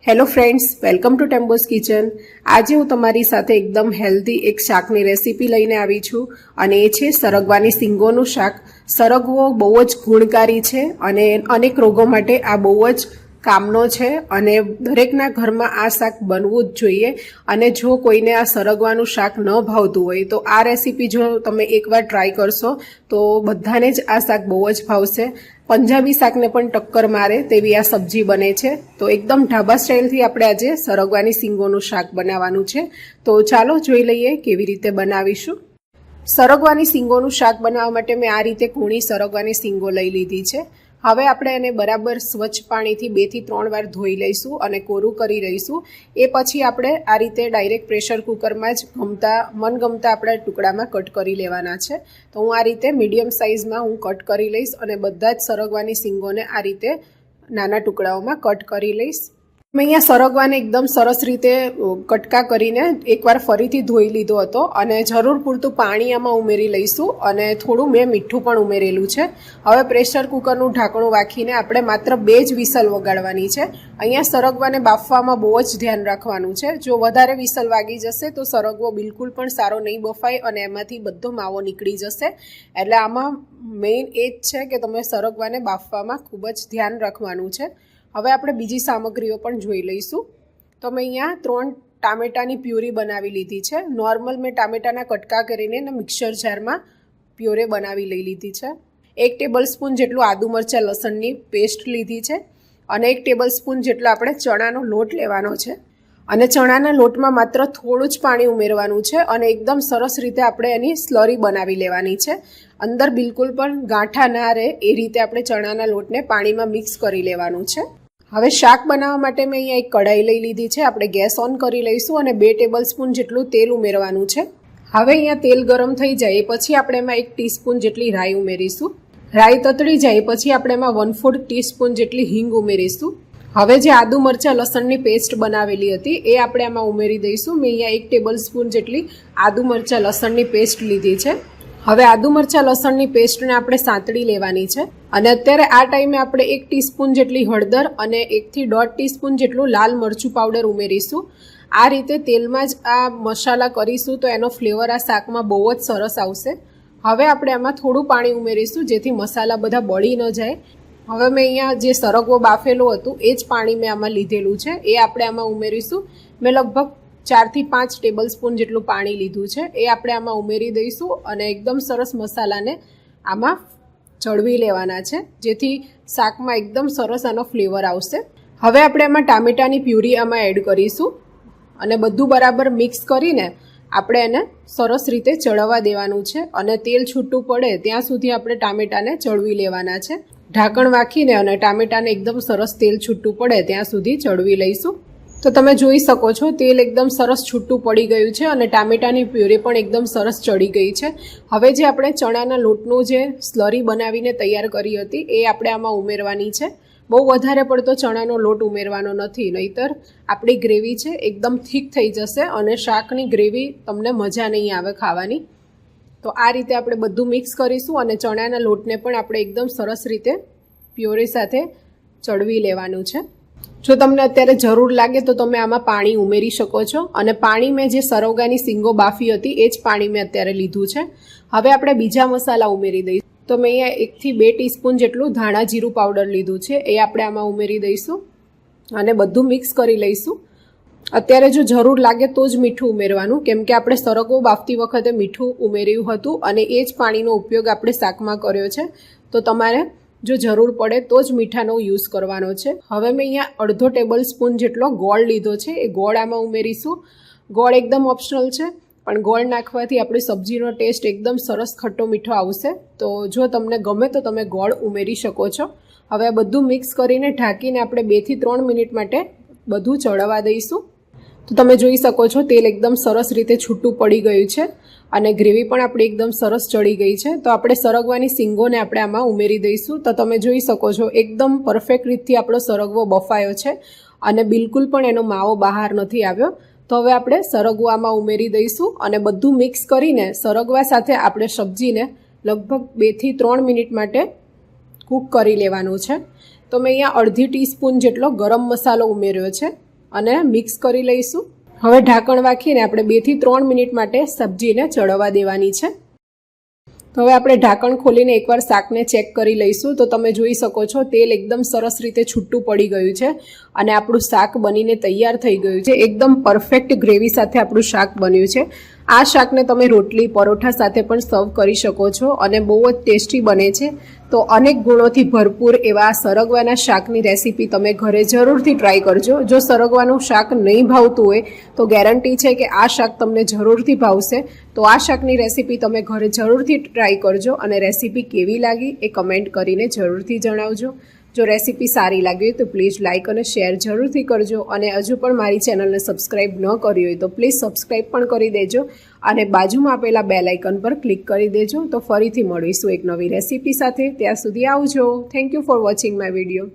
Hello friends, welcome to Tembo's kitchen. આજે હું તમારી સાથે એકદમ હેલ્ધી એક શાકની રેસીપી લઈને આવી છું અને એ છે સરગવાની સિંગોનું શાક. સરગવો બહુ જ ગુણકારી છે અને અનેક રોગો માટે આ બહુ જ કામનો છે અને દરેકના ઘરમાં આ શાક બનવું જ જોઈએ. અને જો કોઈને આ સરગવાનું શાક ન ભાવતું હોય તો આ રેસીપી જો તમે એકવાર ટ્રાય કરશો તો બધાને જ આ શાક બહુ જ ભાવશે. પંજાબી શાકને પણ ટક્કર મારે તેવી આ સબ્જી બને છે. તો એકદમ ઢાબા સ્ટાઇલથી આપણે આજે સરગવાની સિંગોનું શાક બનાવવાનું છે. તો ચાલો જોઈ લઈએ કેવી રીતે બનાવીશું. સરગવાની સિંગોનું શાક બનાવવા માટે મેં આ રીતે કૂણી સરગવાની સિંગો લઈ લીધી છે. હવે આપણે એને બરાબર સ્વચ્છ પાણીથી 2 થી 3 વાર ધોઈ લઈશું અને કોરું કરી લઈશું. એ પછી આપણે આ રીતે ડાયરેક્ટ પ્રેશર કુકરમાં જ મનગમતા આપણા ટુકડામાં કટ કરી લેવાના છે. તો હું આ રીતે મીડિયમ સાઇઝમાં હું કટ કરી લઈશ અને બધા જ સરગવાની સિંગોને આ રીતે નાના ટુકડાઓમાં કટ કરી લઈશ. મેં અહીંયા સરગવાને એકદમ સરસ રીતે કટકા કરીને એકવાર ફરીથી ધોઈ લીધો હતો અને જરૂર પૂરતું પાણી આમાં ઉમેરી લઈશું અને થોડું મેં મીઠું પણ ઉમેરેલું છે. હવે પ્રેશર કુકરનું ઢાંકણું રાખીને આપણે માત્ર 2 જ વિસલ વગાડવાની છે. અહીંયા સરગવાને બાફવામાં બહુ જ ધ્યાન રાખવાનું છે. જો વધારે વિસલ વાગી જશે તો સરગવો બિલકુલ પણ સારો નહીં બફાય અને એમાંથી બધો માવો નીકળી જશે. એટલે આમાં મેઇન એ જ છે કે તમે સરગવાને બાફવામાં ખૂબ જ ધ્યાન રાખવાનું છે. હવે આપણે બીજી સામગ્રીઓ પણ જોઈ લઈશું. તો મેં અહીંયા 3 ટામેટાની પ્યુરી બનાવી લીધી છે. નોર્મલ મેં ટામેટાના કટકા કરીને મિક્સર જારમાં પ્યુરે બનાવી લઈ લીધી છે. 1 ટેબલ સ્પૂન જેટલું આદુ મરચાં લસણની પેસ્ટ લીધી છે અને 1 ટેબલ સ્પૂન જેટલો આપણે ચણાનો લોટ લેવાનો છે. અને ચણાના લોટમાં માત્ર થોડું જ પાણી ઉમેરવાનું છે અને એકદમ સરસ રીતે આપણે એની સ્લરી બનાવી લેવાની છે. અંદર બિલકુલ પણ ગાંઠા ના રહે એ રીતે આપણે ચણાના લોટને પાણીમાં મિક્સ કરી લેવાનું છે. હવે શાક બનાવવા માટે મેં અહીંયા એક કઢાઈ લઈ લીધી છે. આપણે ગેસ ઓન કરી લઈશું અને 2 ટેબલ સ્પૂન જેટલું તેલ ઉમેરવાનું છે. હવે અહીંયા તેલ ગરમ થઈ જાય પછી આપણે એમાં 1 ટીસ્પૂન જેટલી રાઈ ઉમેરીશું. રાઈ તતડી જાય પછી આપણે એમાં 1/4 ટીસ્પૂન જેટલી હિંગ ઉમેરીશું. હવે જે આદુ મરચાં લસણની પેસ્ટ બનાવેલી હતી એ આપણે આમાં ઉમેરી દઈશું. મેં અહીંયા 1 ટેબલ સ્પૂન જેટલી આદુ મરચાં લસણની પેસ્ટ લીધી છે. હવે આદુ મરચાં લસણની પેસ્ટને આપણે સાંતળી લેવાની છે અને અત્યારે આ ટાઈમે આપણે 1 ટીસ્પૂન જેટલી હળદર અને 1 થી 1.5 ટીસ્પૂન જેટલું લાલ મરચું પાવડર ઉમેરીશું. આ રીતે તેલમાં જ આ મસાલા કરીશું તો એનો ફ્લેવર આ શાકમાં બહુ જ સરસ આવશે. હવે આપણે આમાં થોડું પાણી ઉમેરીશું જેથી મસાલા બધા બળી ન જાય. હવે મેં અહીંયા જે સરગવો બાફેલું હતું એ જ પાણી મેં આમાં લીધેલું છે એ આપણે આમાં ઉમેરીશું. મેં લગભગ 4 થી 5 ટેબલ સ્પૂન જેટલું પાણી લીધું છે એ આપણે આમાં ઉમેરી દઈશું અને એકદમ સરસ મસાલાને આમાં ચડવી લેવાના છે જેથી શાકમાં એકદમ સરસ આનો ફ્લેવર આવશે. હવે આપણે આમાં ટામેટાની પ્યુરી આમાં એડ કરીશું અને બધું બરાબર મિક્સ કરીને આપણે એને સરસ રીતે ચડવા દેવાનું છે અને તેલ છૂટું પડે ત્યાં સુધી આપણે ટામેટાને ચડવી લેવાના છે. ઢાંકણ વાંખીને અને ટામેટાને એકદમ સરસ તેલ છૂટું પડે ત્યાં સુધી ચડવી લઈશું. તો તમે જોઈ શકો છો તેલ એકદમ સરસ છૂટું પડી ગયું છે અને ટામેટાની પ્યુરી પણ એકદમ સરસ ચડી ગઈ છે. હવે જે આપણે ચણાના લોટનું જે સ્લરી બનાવીને તૈયાર કરી હતી એ આપણે આમાં ઉમેરવાની છે. બહુ વધારે પડતો ચણાનો લોટ ઉમેરવાનો નથી, નહીતર આપણી ગ્રેવી છે એકદમ થીક થઈ જશે અને શાકની ગ્રેવી તમને મજા નહીં આવે ખાવાની. તો આ રીતે આપણે બધું મિક્સ કરીશું અને ચણાના લોટને પણ આપણે એકદમ સરસ રીતે પ્યુરી સાથે ચડવી લેવાનું છે. જો તમને અત્યારે જરૂર લાગે તો તમે આમાં પાણી ઉમેરી શકો છો અને પાણી મેં જે સરગવાની સિંગો બાફી હતી એ જ પાણી મેં અત્યારે લીધું છે. હવે આપણે બીજા મસાલા ઉમેરી દઈશું. તો મેં અહીંયા 1 થી 2 ટીસ્પૂન જેટલું ધાણા જીરું પાવડર લીધું છે એ આપણે આમાં ઉમેરી દઈશું અને બધું મિક્સ કરી લઈશું. અત્યારે જો જરૂર લાગે તો જ મીઠું ઉમેરવાનું, કેમ કે આપણે સરગવો બાફતી વખતે મીઠું ઉમેર્યું હતું અને એ જ પાણીનો ઉપયોગ આપણે શાકમાં કર્યો છે. તો તમારે જો જરૂર પડે તો જ મીઠાનો યુઝ કરવાનો છે. હવે મેં અહીંયા 1/2 ટેબલ સ્પૂન જેટલો ગોળ લીધો છે એ ગોળ આમાં ઉમેરીશું. ગોળ એકદમ ઓપ્શનલ છે પણ ગોળ નાખવાથી આપણી સબ્જીનો ટેસ્ટ એકદમ સરસ ખટ્ટો મીઠો આવશે. તો જો તમને ગમે તો તમે ગોળ ઉમેરી શકો છો. હવે આ બધું મિક્સ કરીને ઢાંકીને આપણે 2 થી 3 મિનિટ માટે બધું ચડવા દઈશું. તો તમે જોઈ શકો છો તેલ એકદમ સરસ રીતે છૂટું પડી ગયું છે અને ગ્રેવી પણ આપણી એકદમ સરસ ચડી ગઈ છે. તો આપણે સરગવાની સિંગોને આપણે આમાં ઉમેરી દઈશું. તો તમે જોઈ શકો છો એકદમ પરફેક્ટ રીતથી આપણો સરગવો બફાયો છે અને બિલકુલ પણ એનો માવો બહાર નથી આવ્યો. તો હવે આપણે સરગવો આમાં ઉમેરી દઈશું અને બધું મિક્સ કરીને સરગવા સાથે આપણે સબ્જીને લગભગ 2 થી 3 મિનિટ માટે કૂક કરી લેવાનું છે. તો મેં અહીંયા 1/2 ટીસ્પૂન જેટલો ગરમ મસાલો ઉમેર્યો છે અને મિક્સ કરી લઈશું. હવે ઢાંકણ રાખીને આપણે 2 થી 3 મિનિટ માટે સબ્જીને ચડવા દેવાની છે. તો હવે આપણે ઢાંકણ ખોલીને એકવાર શાકને ચેક કરી લઈશું. તો તમે જોઈ શકો છો તેલ એકદમ સરસ રીતે છૂટું પડી ગયું છે અને આપણું શાક બનીને તૈયાર થઈ ગયું છે. એકદમ પરફેક્ટ ગ્રેવી સાથે આપણું શાક બન્યું છે. આ શાકને તમે રોટલી પરોઠા સાથે પણ સર્વ કરી શકો છો અને બહુ જ ટેસ્ટી બને છે. તો અનેક ગુણોથી ભરપૂર એવા સરગવાના શાકની રેસીપી તમે ઘરે જરૂરથી ટ્રાય કરજો. જો સરગવાનું શાક નહીં ભાવતું હોય તો ગેરંટી છે કે આ શાક તમને જરૂરથી ભાવશે. તો આ શાકની રેસીપી તમે ઘરે જરૂરથી ટ્રાય કરજો અને રેસીપી કેવી લાગી એ કમેન્ટ કરીને જરૂરથી જણાવજો. જો રેસીપી સારી લાગી હોય તો પ્લીઝ લાઇક અને શેર જરૂરથી કરજો અને હજુ પણ મારી ચેનલને સબસ્ક્રાઈબ ન કરી હોય તો પ્લીઝ સબસ્ક્રાઈબ પણ કરી દેજો અને બાજુમાં આપેલા બેલ આઇકન પર ક્લિક કરી દેજો. તો ફરીથી મળીશું એક નવી રેસીપી સાથે. ત્યાં સુધી આવજો. Thank you for watching my video.